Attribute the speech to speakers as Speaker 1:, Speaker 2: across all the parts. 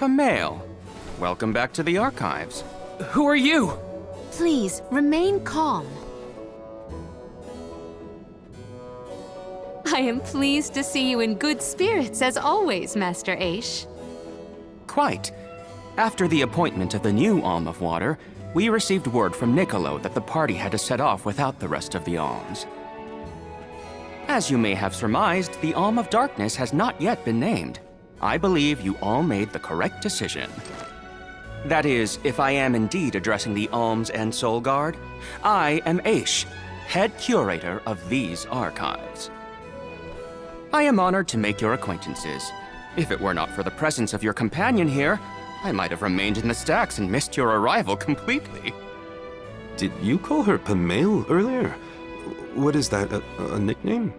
Speaker 1: Pamail. Welcome back to the archives.
Speaker 2: Who are you?
Speaker 3: Please, remain calm. I am pleased to see you in good spirits, as always, Master Aish.
Speaker 1: Quite. After the appointment of the new Alm of Water, we received word from Niccolo that the party had to set off without the rest of the alms. As you may have surmised, the Alm of Darkness has not yet been named. I believe you all made the correct decision. That is, if I am indeed addressing the Alms and Soul Guard, I am Aish, head curator of these archives. I am honored to make your acquaintances. If it were not for the presence of your companion here, I might have remained in the stacks and missed your arrival completely.
Speaker 4: Did you call her Pamail earlier? What is that, a nickname?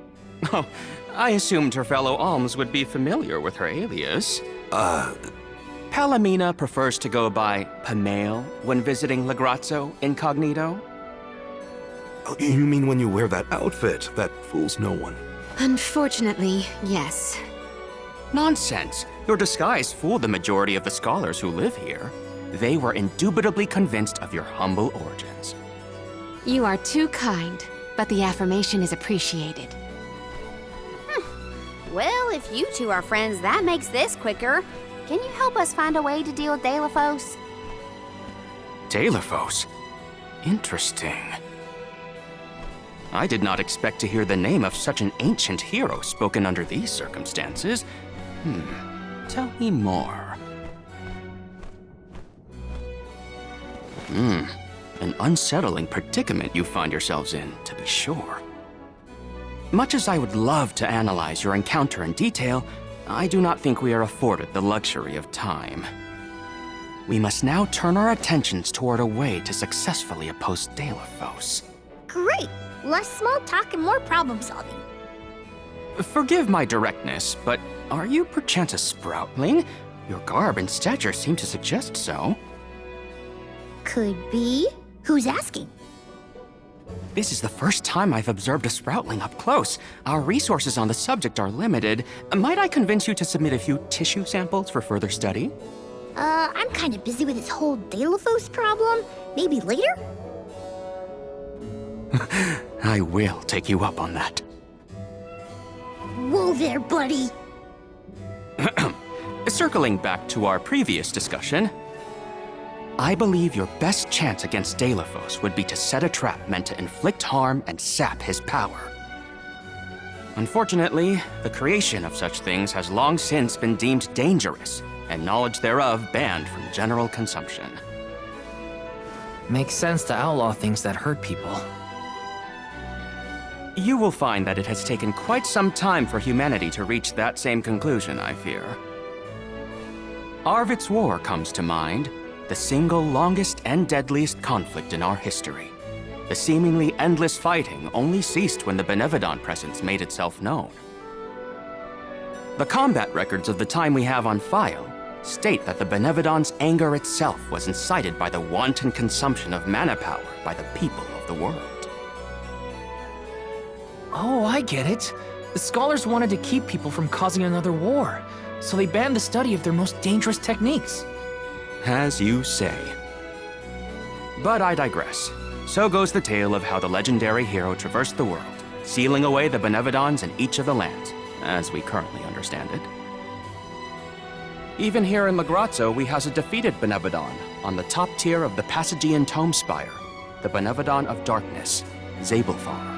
Speaker 1: Oh, I assumed her fellow alms would be familiar with her alias. Palomina prefers to go by Pamail when visiting Legrazzo incognito.
Speaker 4: Oh, you mean when you wear that outfit that fools no one?
Speaker 3: Unfortunately, yes.
Speaker 1: Nonsense. Your disguise fooled the majority of the scholars who live here. They were indubitably convinced of your humble origins.
Speaker 3: You are too kind, but the affirmation is appreciated.
Speaker 5: Well, if you two are friends, that makes this quicker. Can you help us find a way to deal with Delophos?
Speaker 1: Delophos? Interesting. I did not expect to hear the name of such an ancient hero spoken under these circumstances. Tell me more. An unsettling predicament you find yourselves in, to be sure. Much as I would love to analyze your encounter in detail, I do not think we are afforded the luxury of time. We must now turn our attentions toward a way to successfully oppose Delophos.
Speaker 5: Great! Less small talk and more problem solving.
Speaker 1: Forgive my directness, but are you perchance a Sproutling? Your garb and stature seem to suggest so.
Speaker 5: Could be. Who's asking?
Speaker 1: This is the first time I've observed a Sproutling up close. Our resources on the subject are limited. Might I convince you to submit a few tissue samples for further study?
Speaker 5: I'm kind of busy with this whole Delophos problem. Maybe later?
Speaker 1: I will take you up on that.
Speaker 5: Whoa there, buddy.
Speaker 1: Circling back to our previous discussion, I believe your best chance against Delophos would be to set a trap meant to inflict harm and sap his power. Unfortunately, the creation of such things has long since been deemed dangerous, and knowledge thereof banned from general consumption.
Speaker 2: Makes sense to outlaw things that hurt people.
Speaker 1: You will find that it has taken quite some time for humanity to reach that same conclusion, I fear. Arvid's War comes to mind, the single longest and deadliest conflict in our history. The seemingly endless fighting only ceased when the Benevodon presence made itself known. The combat records of the time we have on file state that the Benevodon's anger itself was incited by the wanton consumption of mana power by the people of the world.
Speaker 2: Oh, I get it. The scholars wanted to keep people from causing another war, so they banned the study of their most dangerous techniques.
Speaker 1: As you say. But I digress. So goes the tale of how the legendary hero traversed the world, sealing away the Benevodons in each of the lands, as we currently understand it. Even here in Legrazzo, we house a defeated Benevodon on the top tier of the Passagian Tome Spire, the Benevodon of Darkness, Zabelfar.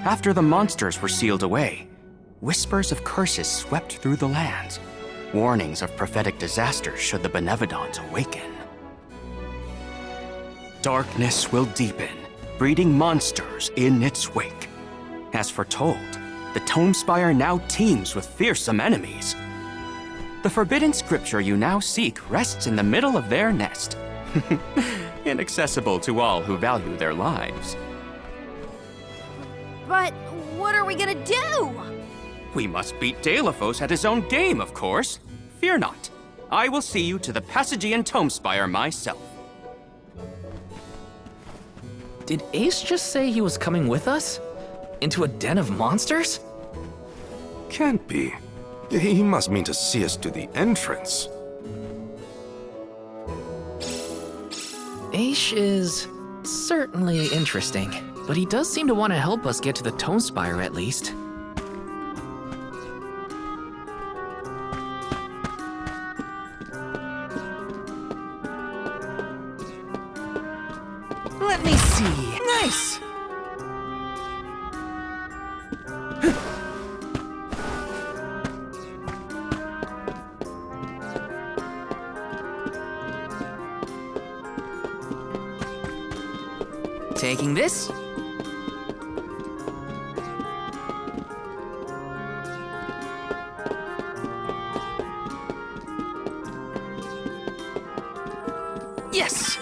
Speaker 1: After the monsters were sealed away, whispers of curses swept through the lands, warnings of prophetic disaster should the Benevodons awaken. Darkness will deepen, breeding monsters in its wake. As foretold, the Tome Spire now teems with fearsome enemies. The forbidden scripture you now seek rests in the middle of their nest, inaccessible to all who value their lives.
Speaker 5: But what are we gonna do?
Speaker 1: We must beat Delophos at his own game, of course. Fear not. I will see you to the Passagian Tome Spire myself.
Speaker 2: Did Ace just say he was coming with us? Into a den of monsters?
Speaker 4: Can't be. He must mean to see us to the entrance.
Speaker 2: Aish is certainly interesting, but he does seem to want to help us get to the Tome Spire at least. Let me see. Nice! Taking this. Yes!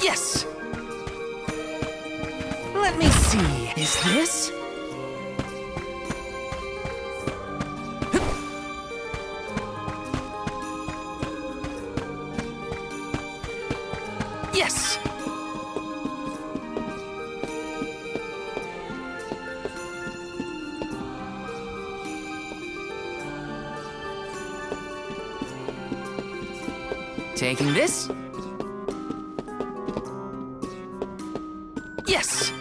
Speaker 2: Yes! Let me see. Is this? Yes! Taking this? Yes!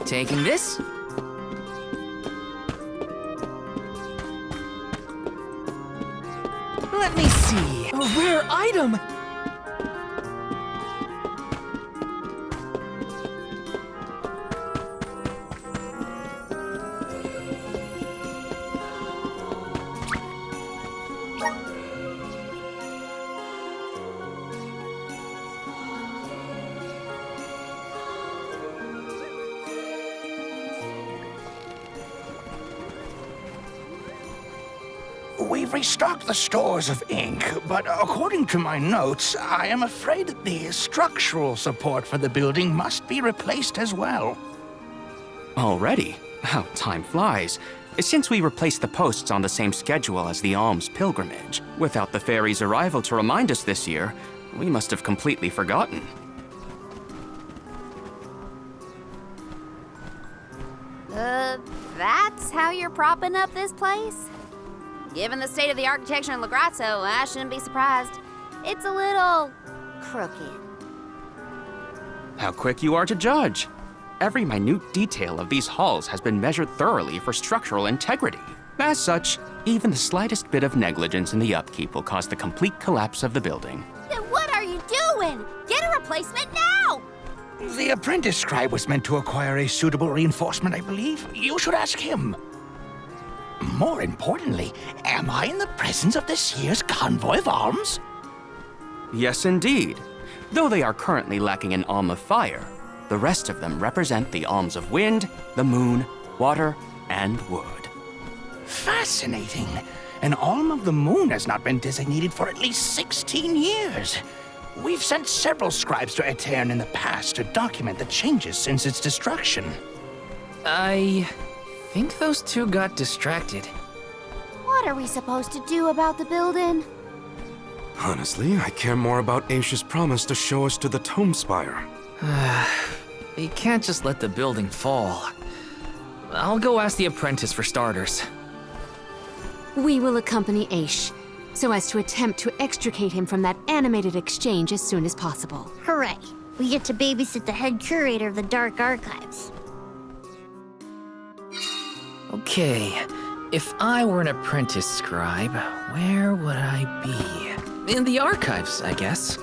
Speaker 2: Taking this? Let me see. A rare item!
Speaker 6: We've restocked the stores of ink, but according to my notes, I am afraid that the structural support for the building must be replaced as well.
Speaker 1: Already? How time flies. Since we replaced the posts on the same schedule as the Alms pilgrimage, without the fairy's arrival to remind us this year, we must have completely forgotten.
Speaker 5: That's how you're propping up this place? Given the state of the architecture in Lagrazzo, I shouldn't be surprised. It's a little crooked.
Speaker 1: How quick you are to judge. Every minute detail of these halls has been measured thoroughly for structural integrity. As such, even the slightest bit of negligence in the upkeep will cause the complete collapse of the building.
Speaker 5: Then what are you doing? Get a replacement now!
Speaker 6: The apprentice scribe was meant to acquire a suitable reinforcement, I believe. You should ask him. More importantly, am I in the presence of this year's Convoy of Alms?
Speaker 1: Yes, indeed. Though they are currently lacking an Alm of Fire, the rest of them represent the Alms of Wind, the Moon, Water, and Wood.
Speaker 6: Fascinating. An Alm of the Moon has not been designated for at least 16 years. We've sent several scribes to Aetern in the past to document the changes since its destruction.
Speaker 2: I think those two got distracted.
Speaker 5: What are we supposed to do about the building?
Speaker 4: Honestly, I care more about Aish's promise to show us to the Tome Spire.
Speaker 2: You can't just let the building fall. I'll go ask the apprentice for starters.
Speaker 3: We will accompany Aish, so as to attempt to extricate him from that animated exchange as soon as possible.
Speaker 7: Hooray! We get to babysit the head curator of the Dark Archives.
Speaker 2: Okay, if I were an apprentice scribe, where would I be? In the archives, I guess.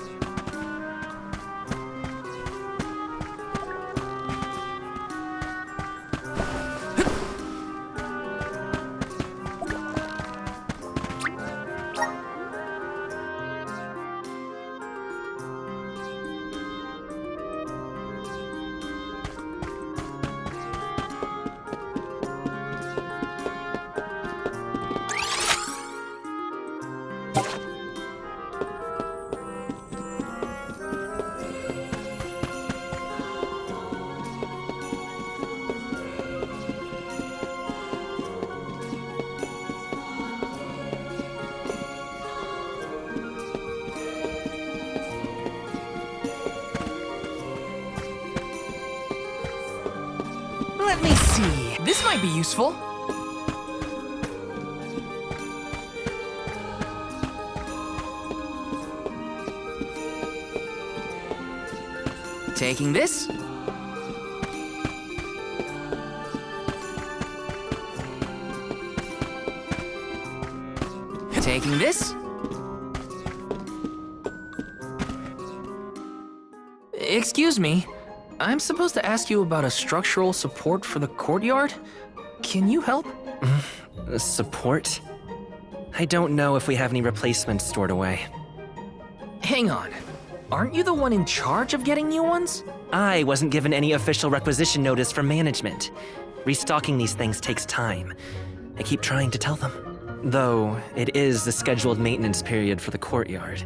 Speaker 2: Let me see. This might be useful. Taking this. Taking this. Excuse me. I'm supposed to ask you about a structural support for the courtyard? Can you help?
Speaker 8: Support? I don't know if we have any replacements stored away.
Speaker 2: Hang on. Aren't you the one in charge of getting new ones?
Speaker 8: I wasn't given any official requisition notice from management. Restocking these things takes time. I keep trying to tell them. Though, it is the scheduled maintenance period for the courtyard.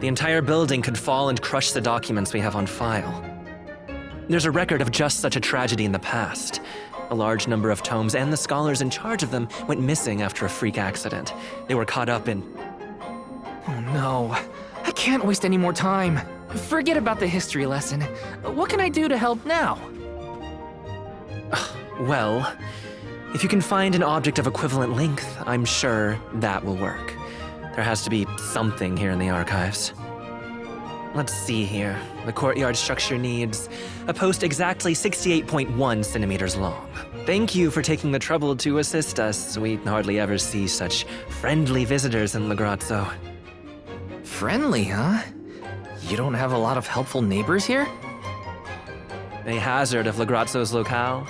Speaker 8: The entire building could fall and crush the documents we have on file. There's a record of just such a tragedy in the past. A large number of tomes and the scholars in charge of them went missing after a freak accident. They were caught up in...
Speaker 2: Oh no. I can't waste any more time. Forget about the history lesson. What can I do to help now?
Speaker 8: Well, if you can find an object of equivalent length, I'm sure that will work. There has to be something here in the archives. Let's see here. The courtyard structure needs a post exactly 68.1 centimeters long. Thank you for taking the trouble to assist us. We hardly ever see such friendly visitors in Lagrazzo.
Speaker 2: Friendly, huh? You don't have a lot of helpful neighbors here?
Speaker 8: A hazard of Lagrazzo's locale.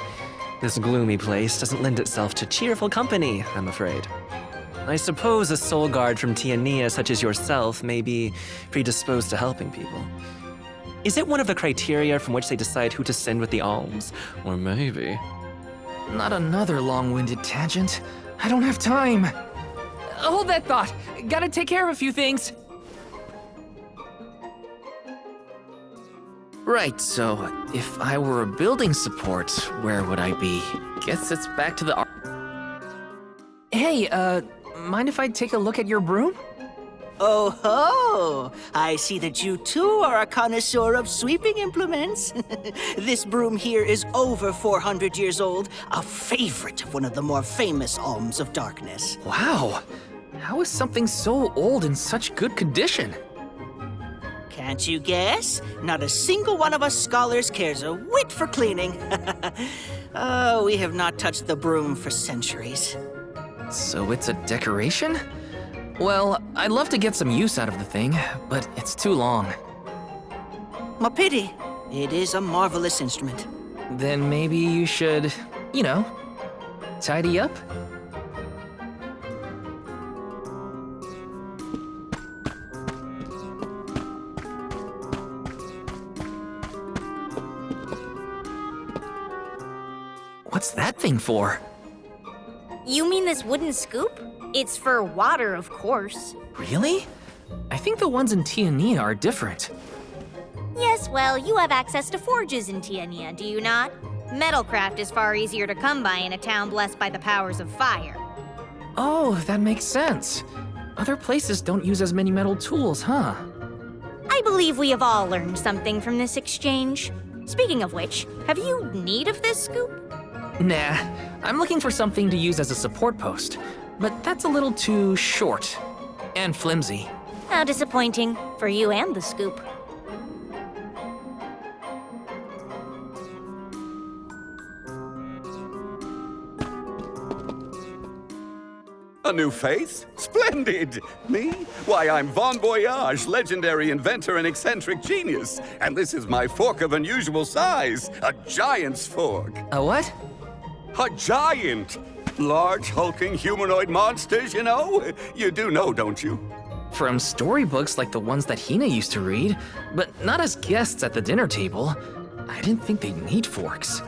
Speaker 8: This gloomy place doesn't lend itself to cheerful company, I'm afraid. I suppose a soul guard from Tiania such as yourself may be predisposed to helping people. Is it one of the criteria from which they decide who to send with the alms? Or maybe...
Speaker 2: Not another long-winded tangent. I don't have time. Hold that thought. Gotta take care of a few things. Right, so if I were a building support, where would I be? Guess it's back to the... Hey, mind if I take a look at your broom?
Speaker 9: Oh ho! I see that you too are a connoisseur of sweeping implements. This broom here is over 400 years old, a favorite of one of the more famous Alms of Darkness.
Speaker 2: Wow! How is something so old in such good condition?
Speaker 9: Can't you guess? Not a single one of us scholars cares a whit for cleaning. Oh, we have not touched the broom for centuries.
Speaker 2: So it's a decoration? Well, I'd love to get some use out of the thing, but it's too long.
Speaker 9: A pity. It is a marvelous instrument.
Speaker 2: Then maybe you should, you know, tidy up? What's that thing for?
Speaker 7: You mean this wooden scoop? It's for water, of course.
Speaker 2: Really? I think the ones in Tiania are different.
Speaker 7: Yes, well, you have access to forges in Tiania, do you not? Metalcraft is far easier to come by in a town blessed by the powers of fire.
Speaker 2: Oh, that makes sense. Other places don't use as many metal tools, huh?
Speaker 7: I believe we have all learned something from this exchange. Speaking of which, have you need of this scoop?
Speaker 2: Nah, I'm looking for something to use as a support post, but that's a little too short and flimsy.
Speaker 7: How disappointing for you and the scoop.
Speaker 10: A new face? Splendid! Me? Why, I'm Bon Voyage, legendary inventor and eccentric genius. And this is my fork of unusual size, a giant's fork.
Speaker 2: A what?
Speaker 10: A giant! Large, hulking humanoid monsters, you know? You do know, don't you?
Speaker 2: From storybooks like the ones that Hina used to read, but not as guests at the dinner table. I didn't think they'd need forks.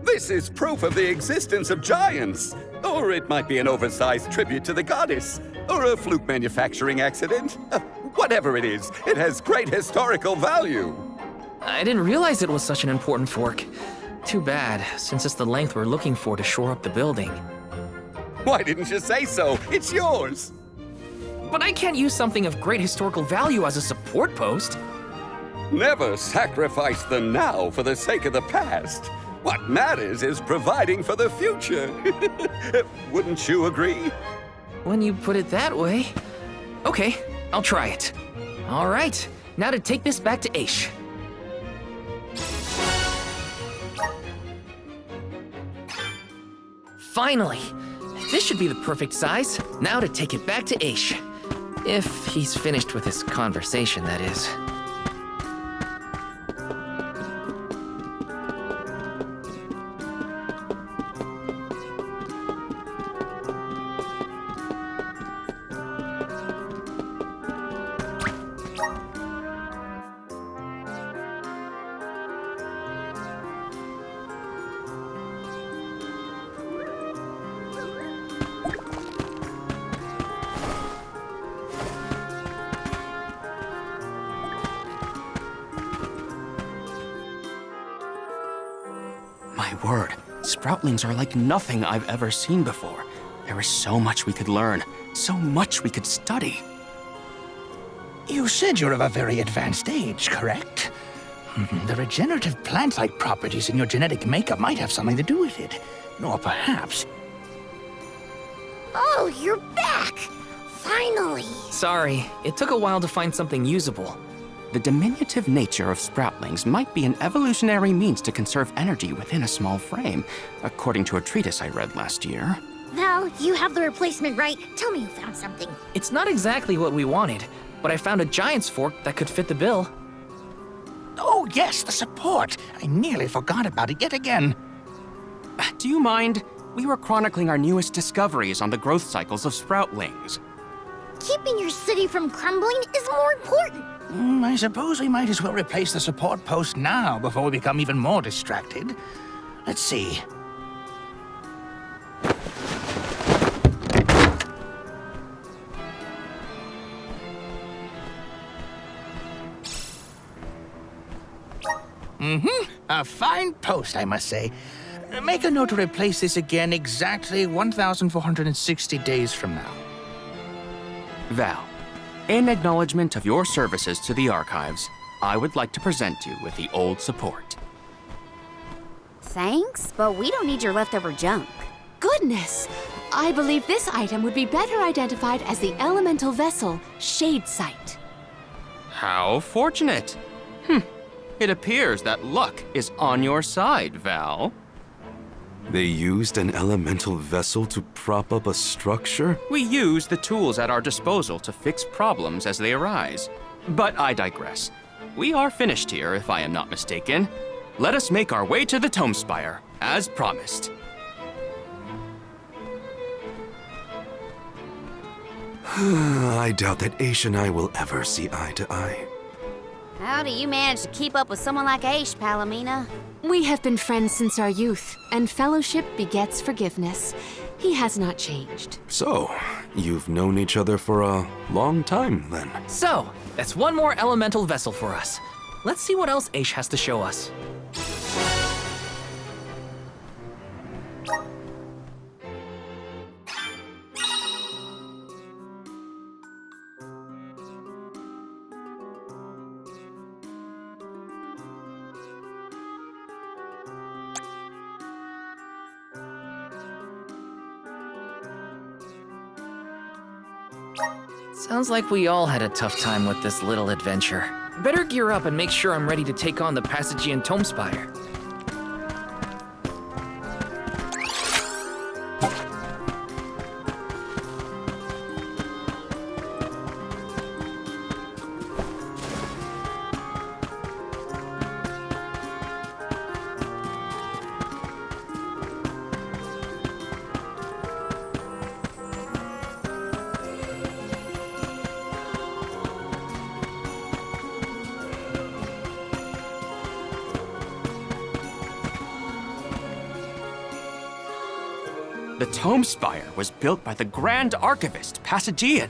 Speaker 10: This is proof of the existence of giants. Or it might be an oversized tribute to the goddess. Or a fluke manufacturing accident. Whatever it is, it has great historical value.
Speaker 2: I didn't realize it was such an important fork. Too bad, since it's the length we're looking for to shore up the building.
Speaker 10: Why didn't you say so? It's yours.
Speaker 2: But I can't use something of great historical value as a support post.
Speaker 10: Never sacrifice the now for the sake of the past. What matters is providing for the future. Wouldn't you agree?
Speaker 2: When you put it that way. Okay, I'll try it. All right, now to take this back to Aish. Finally! This should be the perfect size. Now to take it back to Aish. If he's finished with his conversation, that is.
Speaker 1: My word, Sproutlings are like nothing I've ever seen before. There is so much we could learn, so much we could study.
Speaker 6: You said you're of a very advanced age, correct? The regenerative plant-like properties in your genetic makeup might have something to do with it. Or perhaps...
Speaker 5: Oh, you're back! Finally!
Speaker 2: Sorry, it took a while to find something usable.
Speaker 1: The diminutive nature of Sproutlings might be an evolutionary means to conserve energy within a small frame, according to a treatise I read last year.
Speaker 5: Val, you have the replacement, right? Tell me you found something.
Speaker 2: It's not exactly what we wanted, but I found a giant's fork that could fit the bill.
Speaker 6: Oh, yes, the support! I nearly forgot about it yet again.
Speaker 1: Do you mind? We were chronicling our newest discoveries on the growth cycles of Sproutlings.
Speaker 5: Keeping your city from crumbling is more important.
Speaker 6: I suppose we might as well replace the support post now before we become even more distracted. Let's see. A fine post, I must say. Make a note to replace this again exactly 1,460 days from now.
Speaker 1: Val, in acknowledgement of your services to the archives, I would like to present you with the old support.
Speaker 5: Thanks, but we don't need your leftover junk.
Speaker 3: Goodness! I believe this item would be better identified as the elemental vessel, Shade Sight.
Speaker 1: How fortunate. It appears that luck is on your side, Val.
Speaker 4: They used an elemental vessel to prop up a structure?
Speaker 1: We use the tools at our disposal to fix problems as they arise. But I digress. We are finished here, if I am not mistaken. Let us make our way to the Tome Spire, as promised.
Speaker 4: I doubt that Aish and I will ever see eye to eye.
Speaker 5: How do you manage to keep up with someone like Aish, Palomina?
Speaker 3: We have been friends since our youth, and fellowship begets forgiveness. He has not changed.
Speaker 4: So, you've known each other for a long time, then?
Speaker 2: So, that's one more elemental vessel for us. Let's see what else Aish has to show us. Sounds like we all had a tough time with this little adventure. Better gear up and make sure I'm ready to take on the Passagean Tome Spire.
Speaker 1: The Tome Spire was built by the Grand Archivist, Passagean.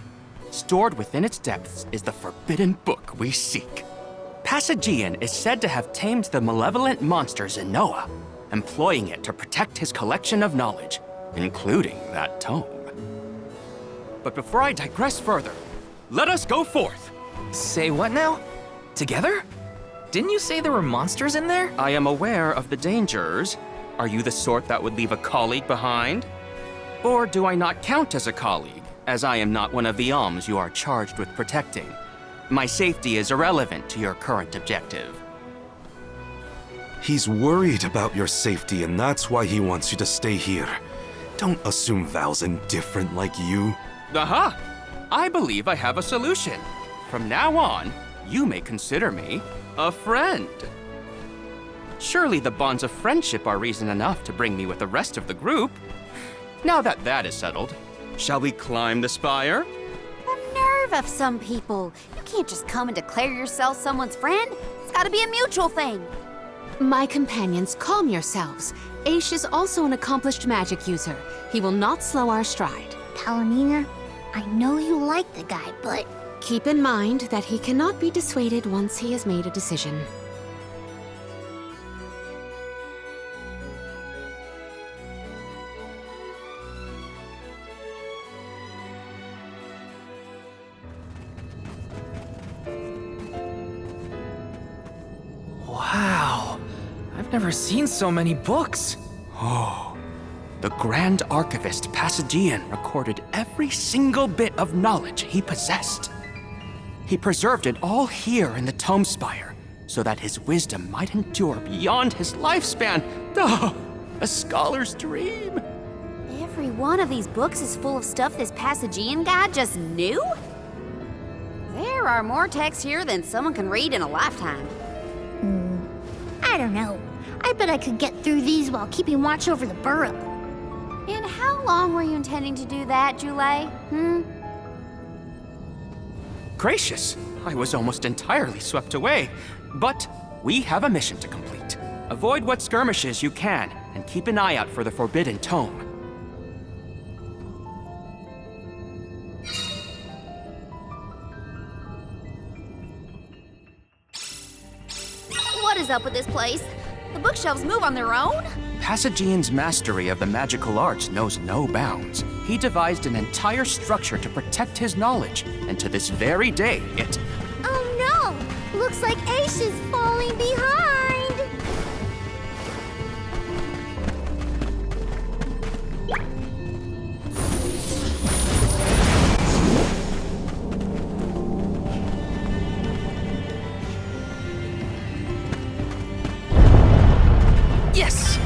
Speaker 1: Stored within its depths is the forbidden book we seek. Passagean is said to have tamed the malevolent monster Zenoa, employing it to protect his collection of knowledge, including that tome. But before I digress further, let us go forth.
Speaker 2: Say what now? Together? Didn't you say there were monsters in there?
Speaker 1: I am aware of the dangers, Are you the sort that would leave a colleague behind? Or do I not count as a colleague, as I am not one of the alms you are charged with protecting? My safety is irrelevant to your current objective.
Speaker 4: He's worried about your safety, and that's why he wants you to stay here. Don't assume Val's indifferent like you.
Speaker 1: Aha! I believe I have a solution. From now on, you may consider me a friend. Surely the bonds of friendship are reason enough to bring me with the rest of the group. Now that that is settled, shall we climb the spire?
Speaker 5: The nerve of some people. You can't just come and declare yourself someone's friend. It's gotta be a mutual thing.
Speaker 3: My companions, calm yourselves. Aish is also an accomplished magic user. He will not slow our stride.
Speaker 11: Palomina, I know you like the guy, but...
Speaker 3: Keep in mind that he cannot be dissuaded once he has made a decision.
Speaker 2: Wow. I've never seen so many books.
Speaker 1: Oh, the Grand Archivist Passagian recorded every single bit of knowledge he possessed. He preserved it all here in the Tome Spire, so that his wisdom might endure beyond his lifespan. Oh, a scholar's dream.
Speaker 5: Every one of these books is full of stuff this Passagian guy just knew? There are more texts here than someone can read in a lifetime.
Speaker 11: I don't know. I bet I could get through these while keeping watch over the burrow.
Speaker 5: And how long were you intending to do that, Jule?
Speaker 1: Gracious, I was almost entirely swept away. But we have a mission to complete. Avoid what skirmishes you can, and keep an eye out for the Forbidden Tome.
Speaker 5: What is up with this place? The bookshelves move on their own?
Speaker 1: Passagian's mastery of the magical arts knows no bounds. He devised an entire structure to protect his knowledge, and to this very day, it...
Speaker 11: Oh no! Looks like Aish is falling behind!
Speaker 2: Yes!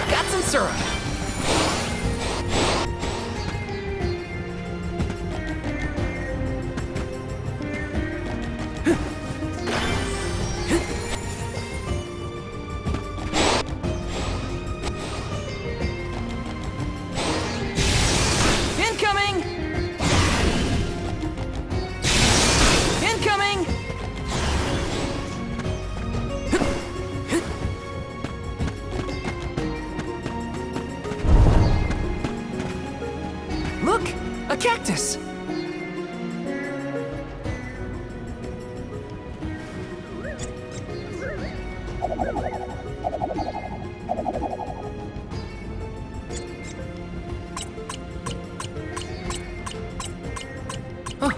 Speaker 2: Got some syrup. Incoming! Incoming! Look! A cactus! Oh.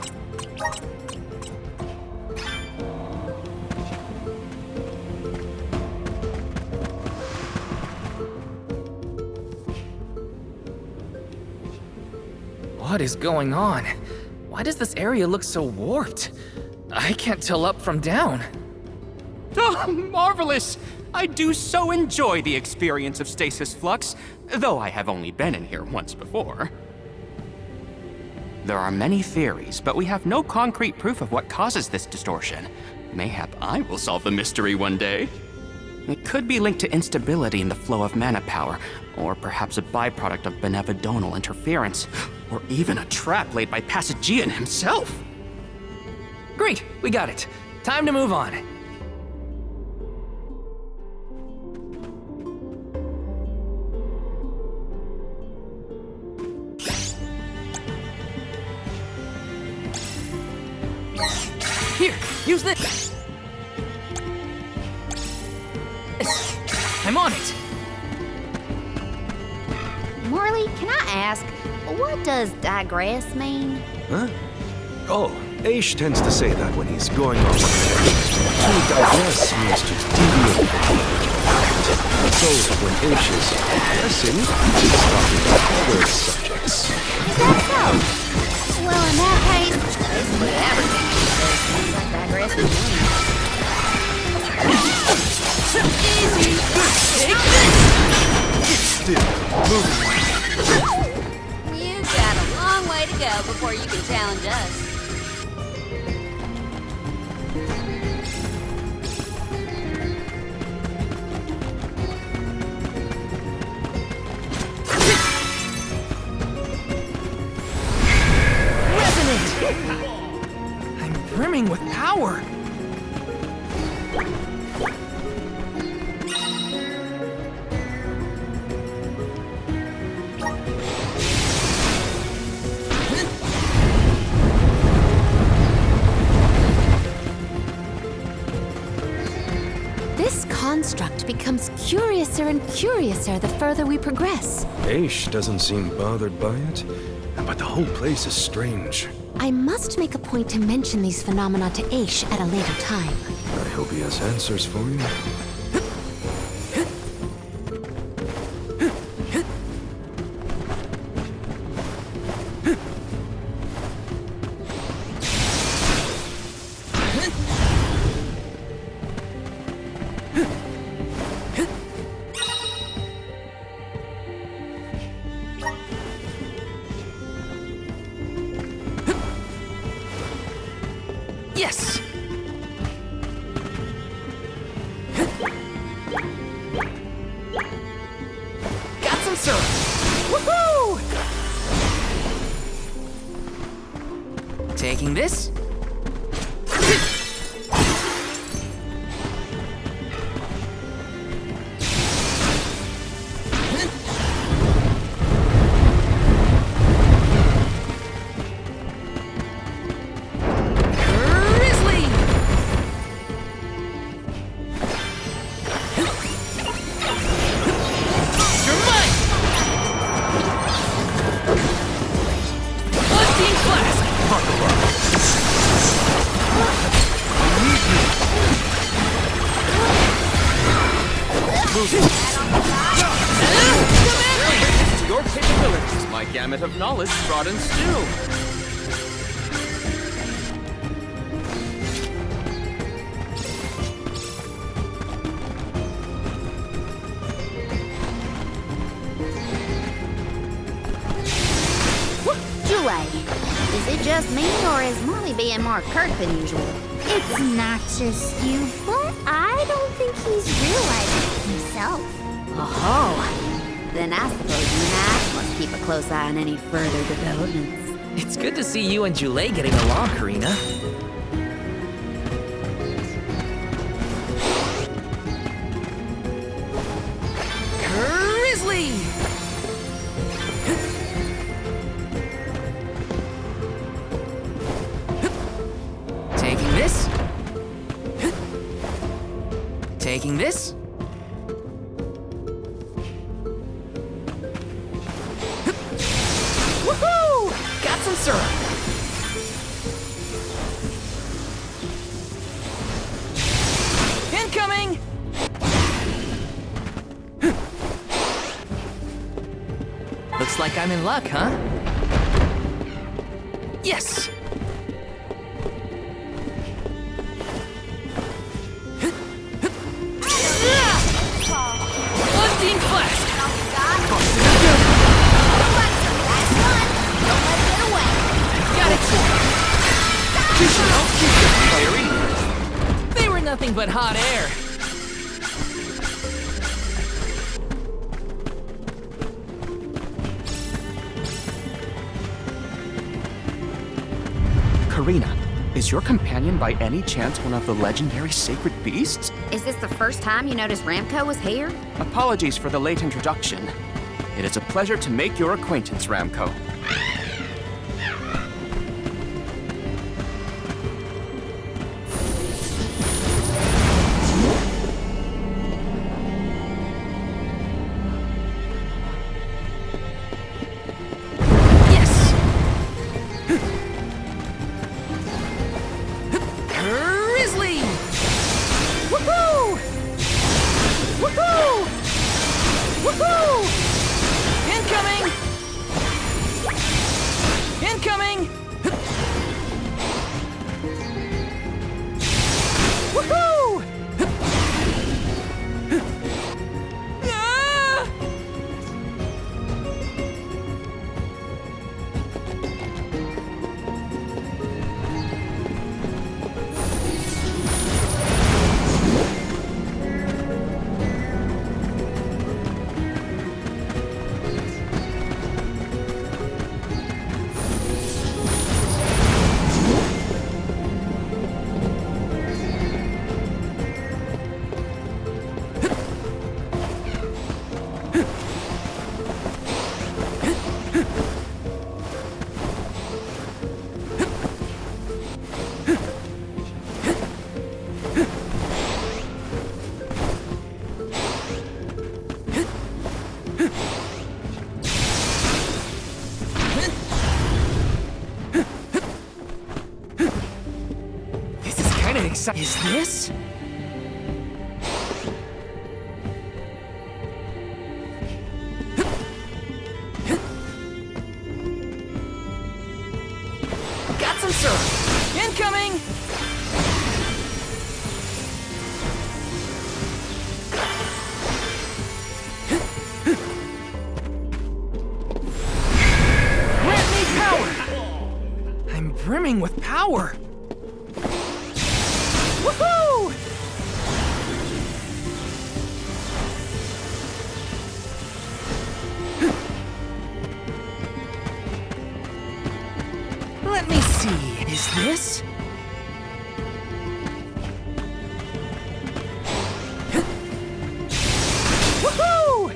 Speaker 2: What is going on? Why does this area look so warped? I can't tell up from down.
Speaker 1: Oh, marvelous! I do so enjoy the experience of stasis flux, though I have only been in here once before. There are many theories, but we have no concrete proof of what causes this distortion. Mayhap I will solve the mystery one day. It could be linked to instability in the flow of mana power, or perhaps a byproduct of benevodonal interference, or even a trap laid by Passagian himself.
Speaker 2: Great, we got it. Time to move on. Here, use this. I'm on it.
Speaker 5: Morley, can I ask, what does digress mean?
Speaker 4: Huh? Oh, Aish tends to say that when he's going off. To digress means to deviate from the So when Aish is digressing, he's talking about other subjects.
Speaker 5: Is that so? Well, in that case, basically everything seems like digressing to me. Easy! Take this!
Speaker 4: Still, moving.
Speaker 5: You've got a long way to go before you can challenge us.
Speaker 2: I'm brimming with power.
Speaker 3: This construct becomes curiouser and curiouser the further we progress.
Speaker 4: Aish doesn't seem bothered by it, but the whole place is strange.
Speaker 3: I must make a point to mention these phenomena to Aish at a later time.
Speaker 4: I hope he has answers for you.
Speaker 2: Yes! Got some syrup! Woohoo! Taking this.
Speaker 1: To your capabilities, my gamut of knowledge broadens still.
Speaker 5: Jule, is it just me, or is Molly being more curt than usual?
Speaker 11: It's not just you, but I don't think he's realized it himself.
Speaker 5: Oh, then I suppose you and I must keep a close eye on any further developments.
Speaker 2: It's good to see you and Jule getting along, Karina. Grizzly! Taking this. Taking this. Woohoo! Got some syrup. Incoming! Looks like I'm in luck, huh? Yes! Lifting flash! Got it! They were nothing but hot air.
Speaker 1: Karina, is your companion by any chance one of the legendary sacred beasts?
Speaker 5: Is this the first time you noticed Ramco was here?
Speaker 1: Apologies for the late introduction. It is a pleasure to make your acquaintance, Ramco.
Speaker 2: Woohoo! Incoming! Incoming! Woohoo! Ah! This is kind of exciting. Is this? Got some syrup. Incoming! Grant me power! I'm brimming with power! Woohoo! Let me see. Is this? Woohoo!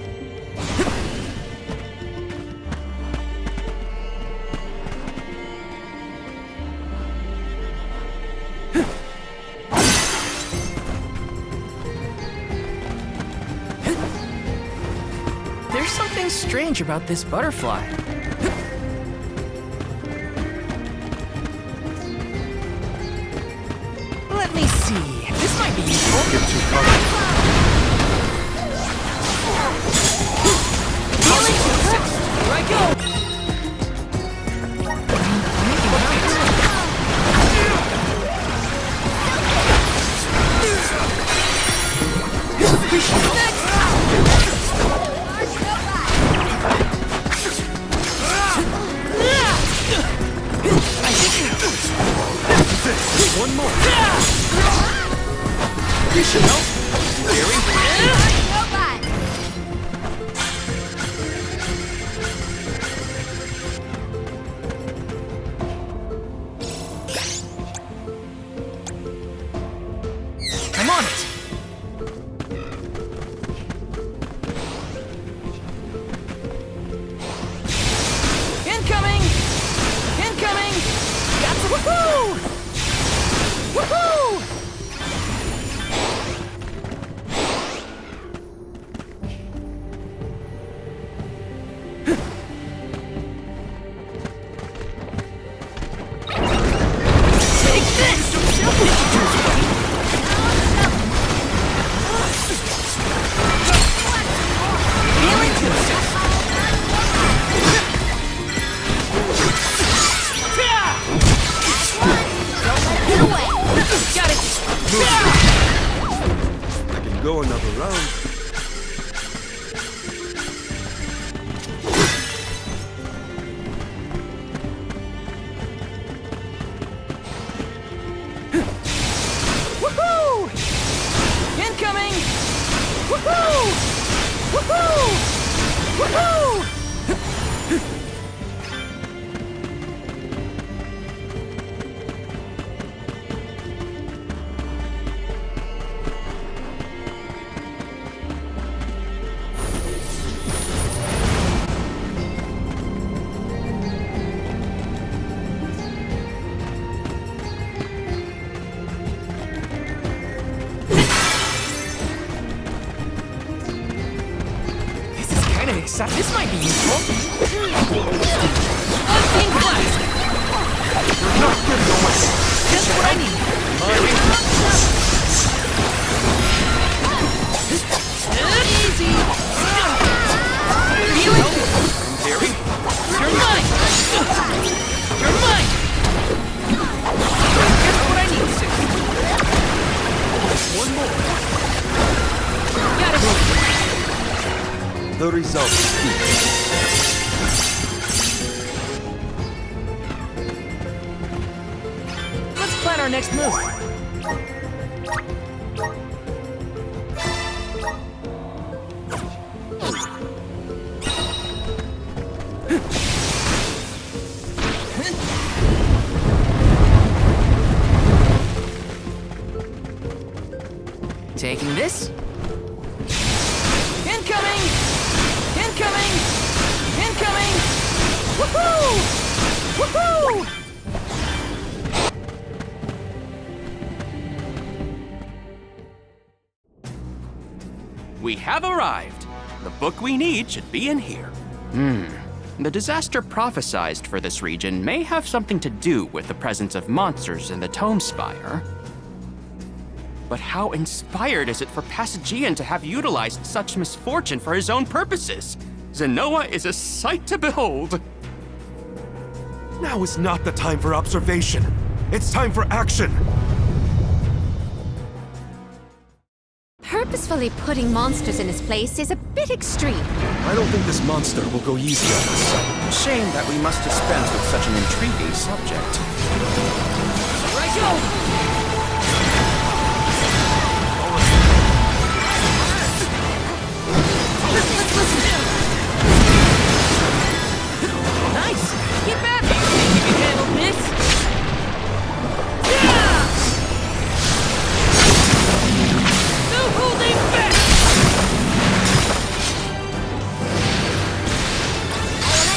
Speaker 2: There's something strange about this butterfly. Let me see. This might be useful.
Speaker 4: Get too comfortable.
Speaker 2: Healing to 6. Here I go.
Speaker 4: One more.
Speaker 2: You should help. I'm on it. Incoming! Incoming! Got some. Woohoo! Woohoo! Take this! Healing to Got it!
Speaker 4: I can go another round.
Speaker 2: Woohoo! Incoming! Woohoo! Woohoo! Woohoo! Exciting. This might be useful. Unseen Flask!
Speaker 4: You're not getting away.
Speaker 2: Just what I need. Easy.
Speaker 4: the results speak.
Speaker 2: Let's plan our next move. Taking this. Incoming! Incoming! Incoming! Woohoo! Woohoo!
Speaker 1: We have arrived. The book we need should be in here. The disaster prophesized for this region may have something to do with the presence of monsters in the Tome Spire. But how inspired is it for Passagian to have utilized such misfortune for his own purposes? Zenoa is a sight to behold.
Speaker 4: Now is not the time for observation. It's time for action.
Speaker 3: Purposefully putting monsters in his place is a bit extreme.
Speaker 4: I don't think this monster will go easy on us.
Speaker 1: Shame that we must dispense with such an intriguing subject.
Speaker 2: Here I go! Let's listen. Nice! Get back! You think you can handle this? Yeah! No holding back!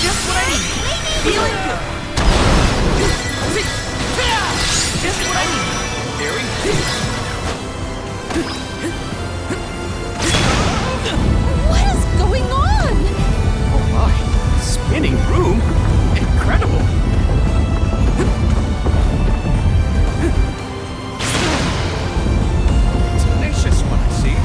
Speaker 2: Just what I need! Feeling good! Just what I need! Very
Speaker 3: What is going on?
Speaker 1: Oh my, spinning room? Incredible! Tenacious one, I see.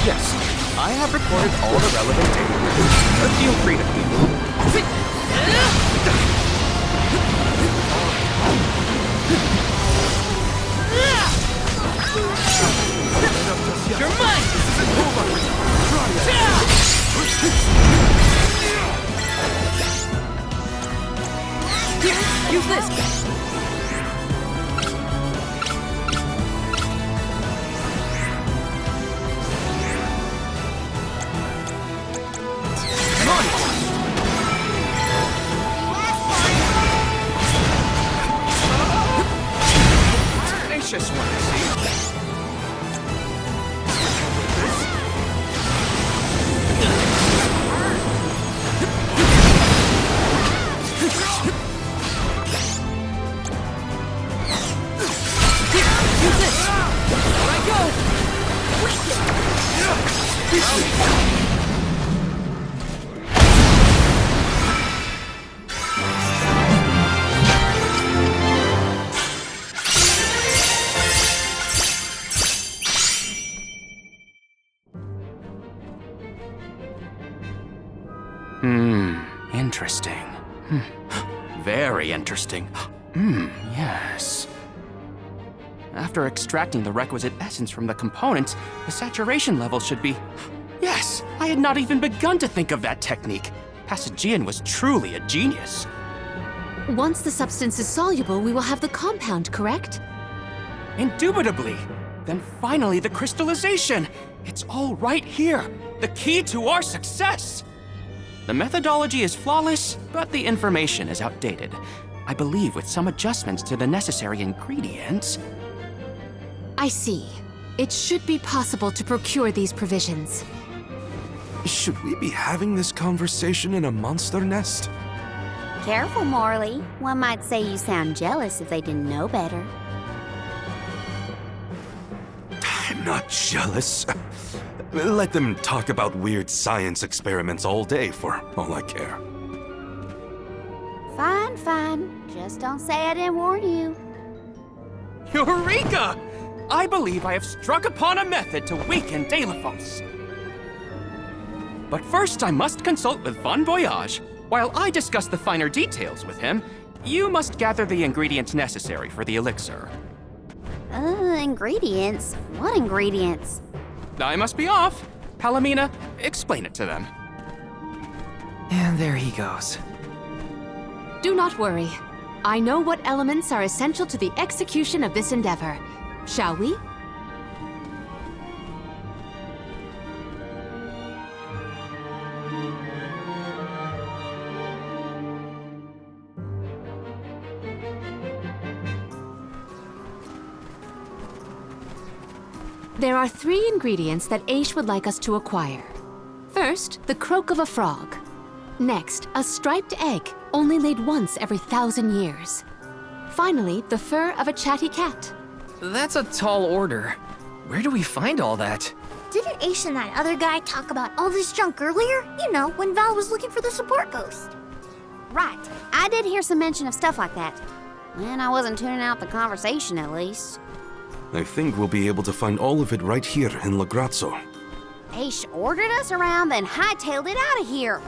Speaker 1: Yes, I have recorded all the relevant data. Feel free to
Speaker 2: You're mine! Here, use this.
Speaker 1: Tenacious one, I see.
Speaker 2: Use this! Here I go!
Speaker 1: Interesting. Very interesting. Yes. After extracting the requisite essence from the components, the saturation level should be... Yes! I had not even begun to think of that technique. Passagian was truly a genius.
Speaker 3: Once the substance is soluble, we will have the compound, correct?
Speaker 1: Indubitably. Then finally the crystallization. It's all right here. The key to our success. The methodology is flawless, but the information is outdated. I believe with some adjustments to the necessary ingredients.
Speaker 3: I see. It should be possible to procure these provisions.
Speaker 4: Should we be having this conversation in a monster nest?
Speaker 5: Careful, Morley. One might say you sound jealous if they didn't know better.
Speaker 4: I'm not jealous. Let them talk about weird science experiments all day for all I care.
Speaker 5: Fine, fine. Just don't say I didn't warn you.
Speaker 1: Eureka! I believe I have struck upon a method to weaken Deilephos. But first I must consult with Bon Voyage. While I discuss the finer details with him, you must gather the ingredients necessary for the elixir.
Speaker 5: Ingredients? What ingredients?
Speaker 1: I must be off. Palomina, explain it to them.
Speaker 2: And there he goes.
Speaker 3: Do not worry. I know what elements are essential to the execution of this endeavor. Shall we? There are 3 ingredients that Aish would like us to acquire. First, the croak of a frog. Next, a striped egg, only laid once every 1,000 years. Finally, the fur of a chatty cat.
Speaker 2: That's a tall order. Where do we find all that?
Speaker 11: Didn't Aish and that other guy talk about all this junk earlier? You know, when Val was looking for the support ghost.
Speaker 5: Right. I did hear some mention of stuff like that. And I wasn't tuning out the conversation, at least.
Speaker 4: I think we'll be able to find all of it right here in Lagrazzo.
Speaker 5: Aish ordered us around, then hightailed it out of here.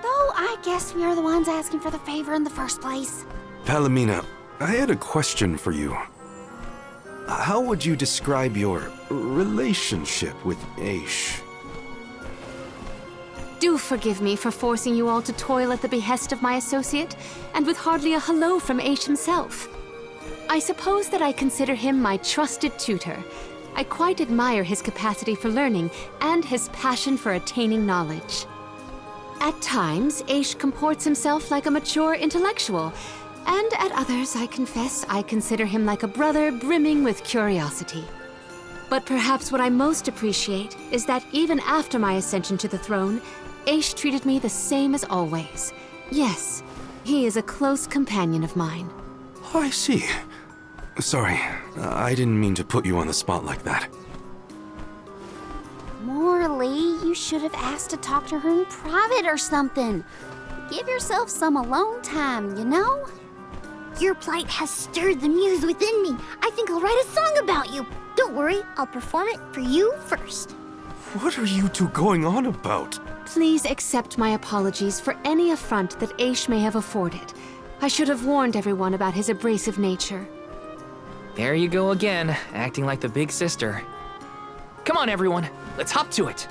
Speaker 5: Though I guess we are the ones asking for the favor in the first place.
Speaker 4: Palomina, I had a question for you. How would you describe your relationship with Aish?
Speaker 3: Do forgive me for forcing you all to toil at the behest of my associate, and with hardly a hello from Aish himself. I suppose that I consider him my trusted tutor. I quite admire his capacity for learning and his passion for attaining knowledge. At times, Aish comports himself like a mature intellectual, and at others, I confess, I consider him like a brother brimming with curiosity. But perhaps what I most appreciate is that even after my ascension to the throne, Aish treated me the same as always. Yes, he is a close companion of mine.
Speaker 4: I see. Sorry, I didn't mean to put you on the spot like that.
Speaker 5: Morley, you should have asked to talk to her in private or something. Give yourself some alone time, you know?
Speaker 11: Your plight has stirred the muse within me. I think I'll write a song about you. Don't worry, I'll perform it for you first.
Speaker 4: What are you two going on about?
Speaker 3: Please accept my apologies for any affront that Aish may have afforded. I should have warned everyone about his abrasive nature.
Speaker 2: There you go again, acting like the big sister. Come on, everyone, let's hop to it.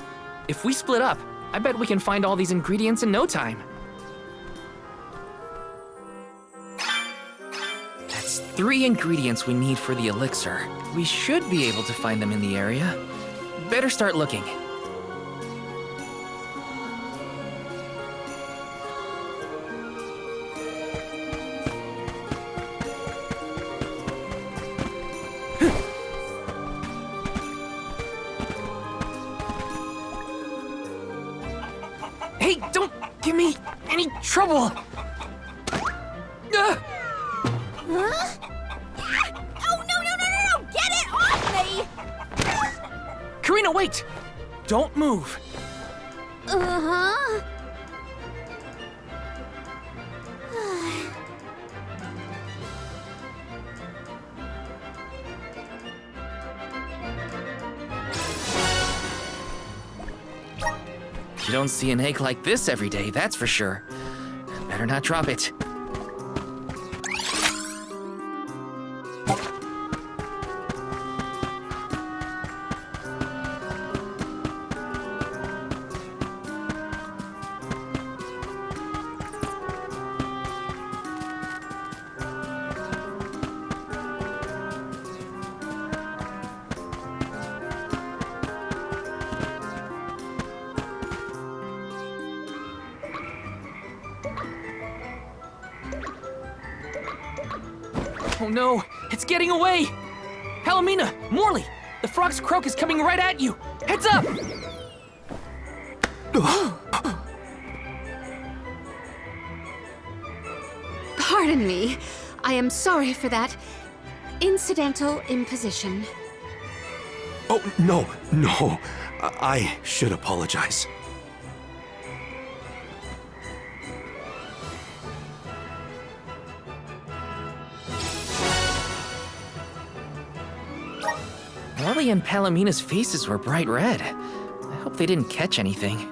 Speaker 2: If we split up, I bet we can find all these ingredients in no time. That's 3 ingredients we need for the elixir. We should be able to find them in the area. Better start looking. Hey, don't give me any trouble!
Speaker 5: Huh? Oh, no! Get it off me!
Speaker 2: Karina, wait! Don't move.
Speaker 5: Uh-huh.
Speaker 2: You don't see an egg like this every day, that's for sure. Better not drop it. Oh no, it's getting away! Palomina, Morley, the frog's croak is coming right at you! Heads up!
Speaker 3: Pardon me. I am sorry for that incidental imposition.
Speaker 4: Oh, no. I should apologize.
Speaker 2: Morley and Palomina's faces were bright red. I hope they didn't catch anything.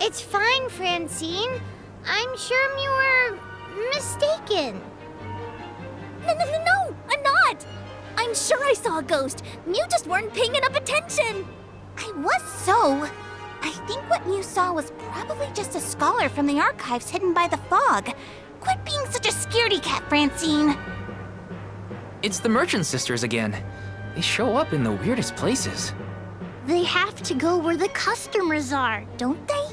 Speaker 11: It's fine, Francine. I'm sure you were mistaken. No, I'm not. I'm sure I saw a ghost. You just weren't paying enough attention. I was so. I think what you saw was probably just a scholar from the archives hidden by the fog. Quit being such a scaredy cat, Francine.
Speaker 2: It's the Merchant Sisters again. They show up in the weirdest places.
Speaker 11: They have to go where the customers are, don't they?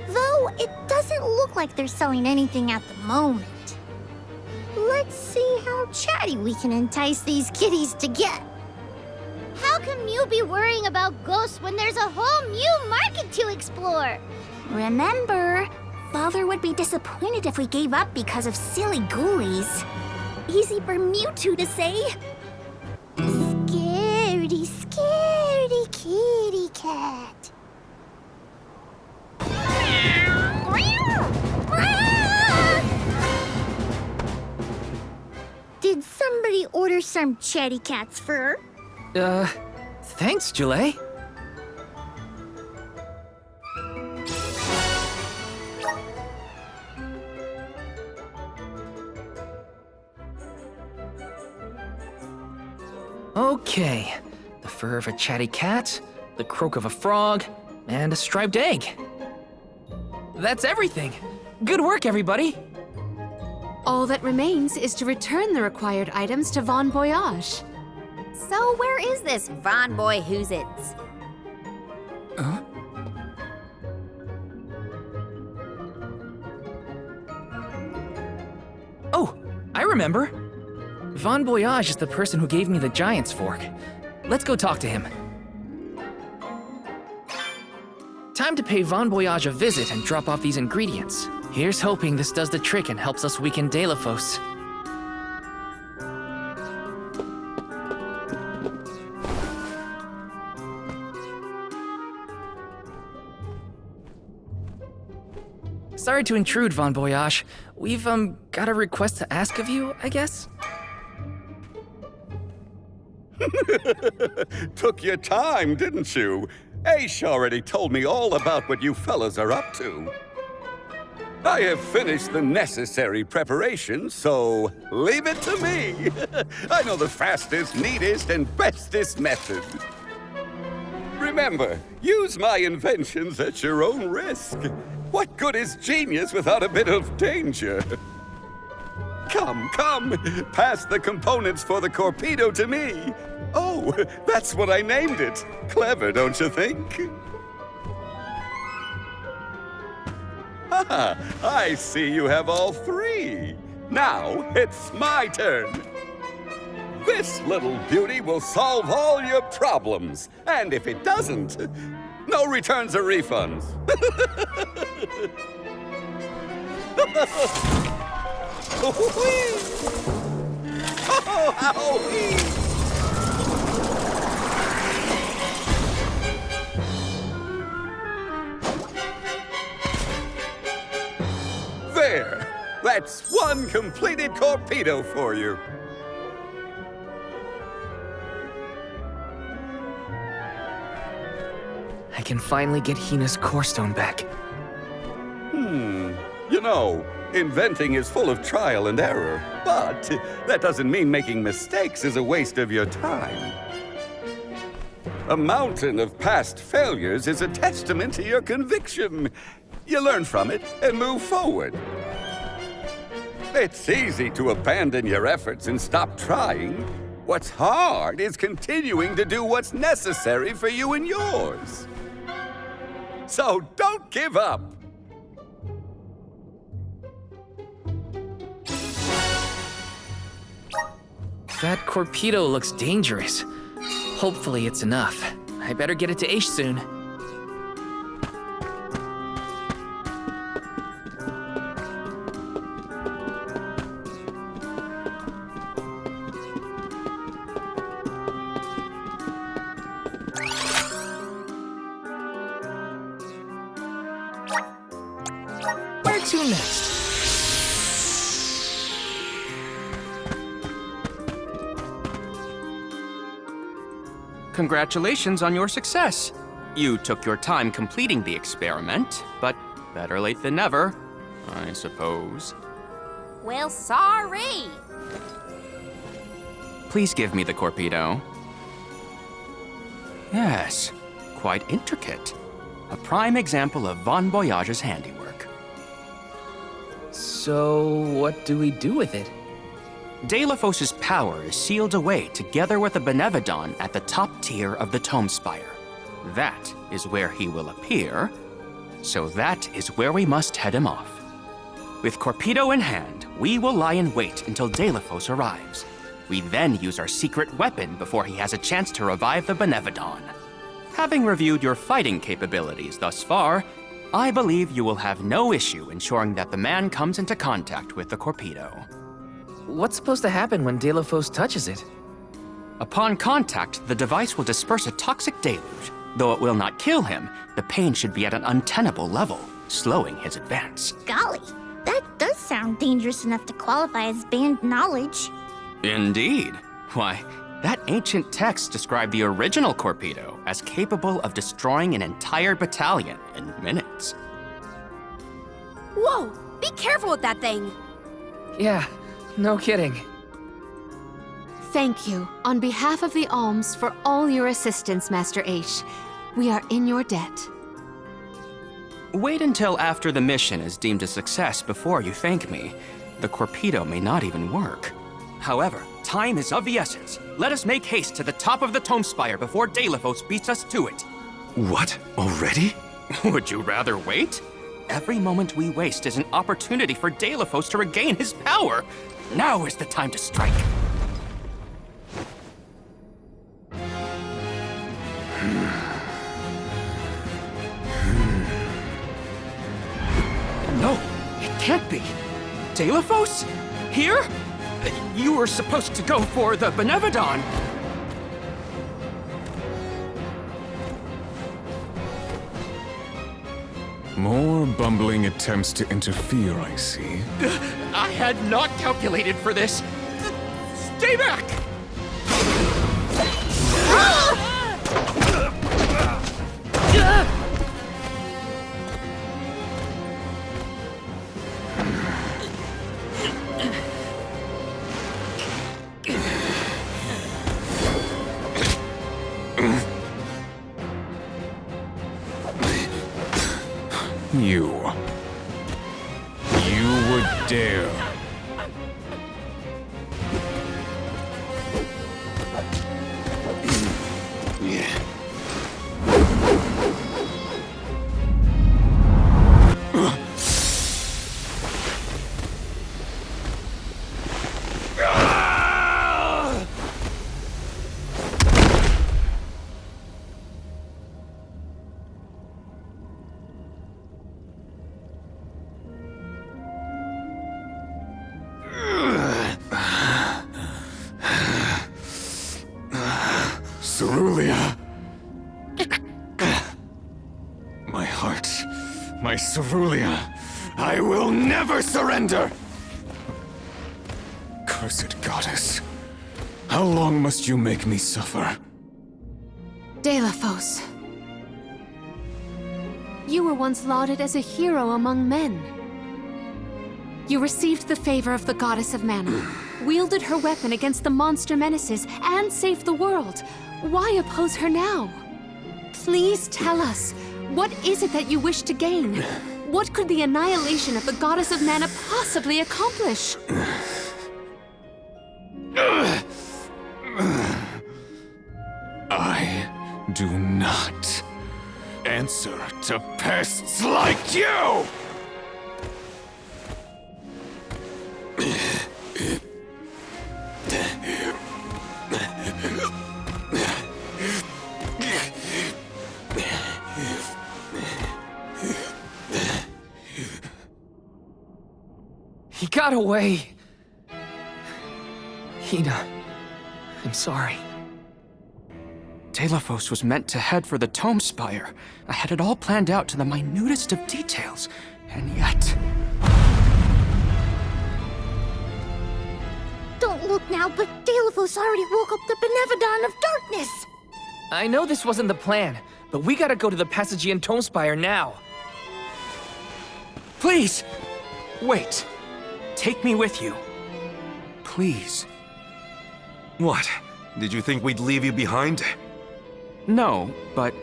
Speaker 11: Though it doesn't look like they're selling anything at the moment. Let's see how chatty we can entice these kitties to get. How can you be worrying about ghosts when there's a whole new market to explore? Remember, Father would be disappointed if we gave up because of silly ghoulies. Easy for Mewtwo to say. Scaredy, scaredy kitty cat. Did somebody order some chatty cat's fur?
Speaker 2: Thanks, Julie. Okay, the fur of a chatty cat, the croak of a frog, and a striped egg. That's everything. Good work, everybody.
Speaker 3: All that remains is to return the required items to Von Voyage.
Speaker 5: So where is this Von Boy Who's-Its?
Speaker 2: Oh, I remember. Von Voyage is the person who gave me the Giant's Fork. Let's go talk to him. Time to pay Von Voyage a visit and drop off these ingredients. Here's hoping this does the trick and helps us weaken Deilephos. Sorry to intrude, Von Voyage. We've, got a request to ask of you, I guess?
Speaker 10: Took your time, didn't you? Aish already told me all about what you fellas are up to. I have finished the necessary preparations, so leave it to me. I know the fastest, neatest, and bestest method. Remember, use my inventions at your own risk. What good is genius without a bit of danger? Come, pass the components for the Corpedo to me. Oh, that's what I named it. Clever, don't you think? Ah, I see you have all three. Now it's my turn. This little beauty will solve all your problems. And if it doesn't, no returns or refunds. There! That's one completed Corpedo for you.
Speaker 2: I can finally get Hina's Core Stone back.
Speaker 10: You know, inventing is full of trial and error, but that doesn't mean making mistakes is a waste of your time. A mountain of past failures is a testament to your conviction. You learn from it and move forward. It's easy to abandon your efforts and stop trying. What's hard is continuing to do what's necessary for you and yours. So don't give up.
Speaker 2: That Corpedo looks dangerous. Hopefully it's enough. I better get it to Aish soon. Where to next?
Speaker 1: Congratulations on your success. You took your time completing the experiment, but better late than never, I suppose.
Speaker 5: Well, sorry.
Speaker 1: Please give me the Corpedo. Yes, quite intricate. A prime example of Von Voyage's handiwork.
Speaker 2: So, what do we do with it?
Speaker 1: Delafos' power is sealed away together with the Benevodon at the top tier of the Tome Spire. That is where he will appear, so that is where we must head him off. With Corpedo in hand, we will lie in wait until Delafos arrives. We then use our secret weapon before he has a chance to revive the Benevodon. Having reviewed your fighting capabilities thus far, I believe you will have no issue ensuring that the man comes into contact with the Corpedo.
Speaker 2: What's supposed to happen when Delafos touches it?
Speaker 1: Upon contact, the device will disperse a toxic deluge. Though it will not kill him, the pain should be at an untenable level, slowing his advance.
Speaker 11: Golly, that does sound dangerous enough to qualify as banned knowledge.
Speaker 1: Indeed. Why, that ancient text described the original Corpedo as capable of destroying an entire battalion in minutes.
Speaker 5: Whoa! Be careful with that thing!
Speaker 2: Yeah, no kidding.
Speaker 3: Thank you, on behalf of the Alms, for all your assistance, Master Aish. We are in your debt.
Speaker 1: Wait until after the mission is deemed a success before you thank me. The Corpedo may not even work. However, time is of the essence. Let us make haste to the top of the Tome Spire before Delafos beats us to it.
Speaker 4: What? Already?
Speaker 1: Would you rather wait? Every moment we waste is an opportunity for Delafos to regain his power. Now is the time to strike. No, it can't be. Delafos? Here? You were supposed to go for the Benevodon.
Speaker 12: More bumbling attempts to interfere, I see.
Speaker 1: I had not calculated for this. Stay back!
Speaker 12: You would dare. Cerulia! My heart, my Cerulia, I will never surrender! Cursed goddess, how long must you make me suffer?
Speaker 3: Delafos. You were once lauded as a hero among men. You received the favor of the Goddess of Mana, wielded her weapon against the monster menaces, and saved the world. Why oppose her now? Please tell us, what is it that you wish to gain? What could the annihilation of the Goddess of Mana possibly accomplish?
Speaker 12: to pests like you!
Speaker 2: He got away. Hina, I'm sorry.
Speaker 1: Telephos was meant to head for the Tome Spire. I had it all planned out to the minutest of details, and yet...
Speaker 11: Don't look now, but Delaphos already woke up the Benevodon of Darkness!
Speaker 2: I know this wasn't the plan, but we gotta go to the Passagian Tome Spire now.
Speaker 1: Please! Wait. Take me with you. Please.
Speaker 4: What? Did you think we'd leave you behind?
Speaker 1: No, but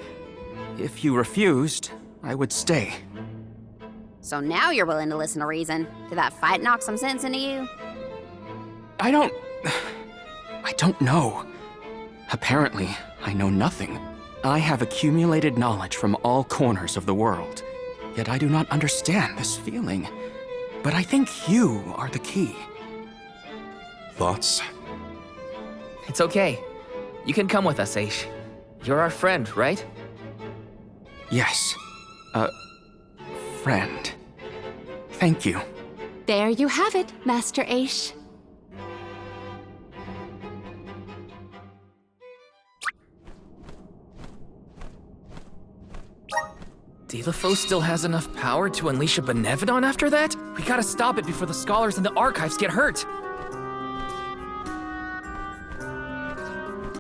Speaker 1: if you refused, I would stay.
Speaker 5: So now you're willing to listen to reason. Did that fight knock some sense into you?
Speaker 1: I don't know. Apparently, I know nothing. I have accumulated knowledge from all corners of the world. Yet I do not understand this feeling. But I think you are the key.
Speaker 4: Thoughts?
Speaker 2: It's okay. You can come with us, Aish. You're our friend, right?
Speaker 1: Yes. Friend. Thank you.
Speaker 3: There you have it, Master Aish.
Speaker 2: Delaphos still has enough power to unleash a Benevodon after that? We gotta stop it before the scholars in the archives get hurt.